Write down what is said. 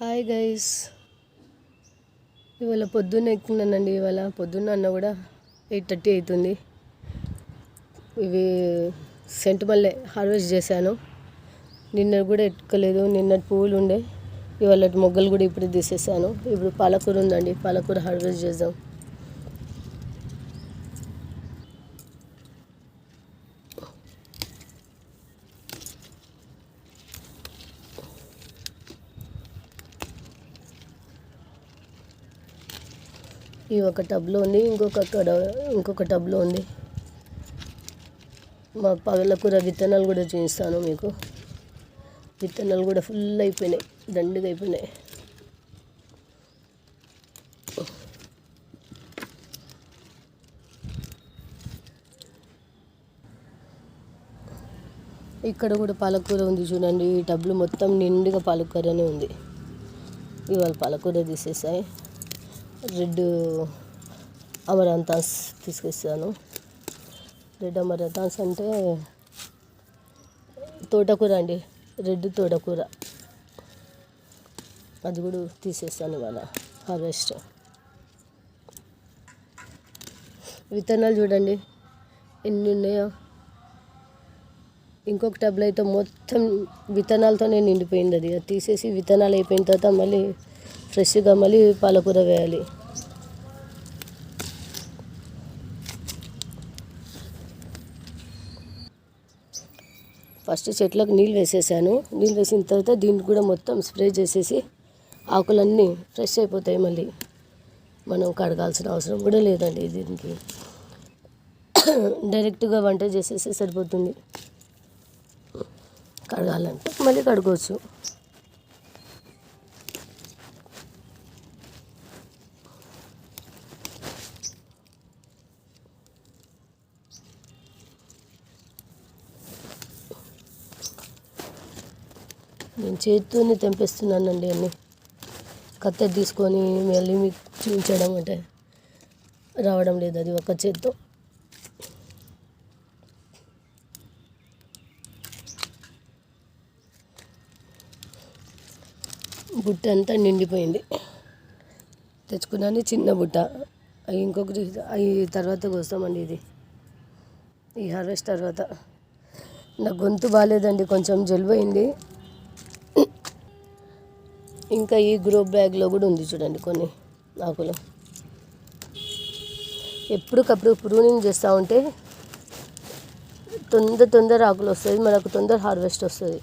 Hi guys, ఇవాళ పొద్దున్న ఎక్కుతున్నానండి. ఇవాళ పొద్దున్న అన్న కూడా 8:30 అవుతుంది. ఇవి సెంటు మల్లె హార్వెస్ట్ చేశాను. నిన్న కూడా ఎట్టుకోలేదు, నిన్నటి పువ్వులు ఉండే. ఇవాళ మొగ్గలు కూడా ఇప్పుడు తీసేసాను. ఇప్పుడు పాలకూర ఉందండి, పాలకూర హార్వెస్ట్ చేద్దాం. ఈ ఒక టబ్లో ఉంది, ఇంకొక టబ్లో ఉంది. మా పాలకూర విత్తనాలు కూడా చూపిస్తాను మీకు. విత్తనాలు కూడా ఫుల్ అయిపోయినాయి, దండిగా అయిపోయినాయి. ఇక్కడ కూడా పాలకూర ఉంది చూడండి. ఈ టబ్లు మొత్తం నిండుగా పాలకూరనే ఉంది. ఇవాళ పాలకూర తీసేసాయి. రెడ్ అమరాంతాస్ తీసుకొస్తాను. రెడ్ అమరాంతాస్ అంటే తోటకూర అండి, రెడ్ తోటకూర. అది కూడా తీసేస్తాను ఇవాళ హార్వెస్ట్. విత్తనాలు చూడండి ఎన్ని ఉన్నాయో. ఇంకొక టబ్లో అయితే మొత్తం విత్తనాలతోనే నిండిపోయింది. అది తీసేసి విత్తనాలు అయిపోయిన తర్వాత మళ్ళీ ఫ్రెష్గా మళ్ళీ పాలకూర వేయాలి. ఫస్ట్ చెట్లకు నీళ్ళు వేసేసాను. నీళ్ళు వేసిన తర్వాత దీనికి కూడా మొత్తం స్ప్రే చేసేసి ఆకులన్నీ ఫ్రెష్ అయిపోతాయి. మళ్ళీ మనం కడగాల్సిన అవసరం కూడా లేదండి. దీనికి డైరెక్ట్గా వంట చేసేసి సరిపోతుంది. కడగాలంటే మళ్ళీ కడుకోవచ్చు. నేను చేతితోనే తెంపేస్తున్నానండి అన్నీ. కత్తెర తీసుకొని మళ్ళీ మీకు చూపించడం అంటే రావడం లేదు. అది ఒక చేత్తో. బుట్ట అంతా నిండిపోయింది. తెచ్చుకున్నాను చిన్న బుట్ట. అవి ఇంకొకటి అవి తర్వాత కోస్తామండి. ఇది ఈ హార్వెస్ట్ తర్వాత. నా గొంతు బాగాలేదండి, కొంచెం జలుబు అయింది. ఇంకా ఈ గ్రో బ్యాగ్లో కూడా ఉంది చూడండి కొన్ని ఆకులు. ఎప్పటికప్పుడు ప్రూనింగ్ చేస్తూ ఉంటే తొందర ఆకులు వస్తుంది, మనకు తొందర హార్వెస్ట్ వస్తుంది.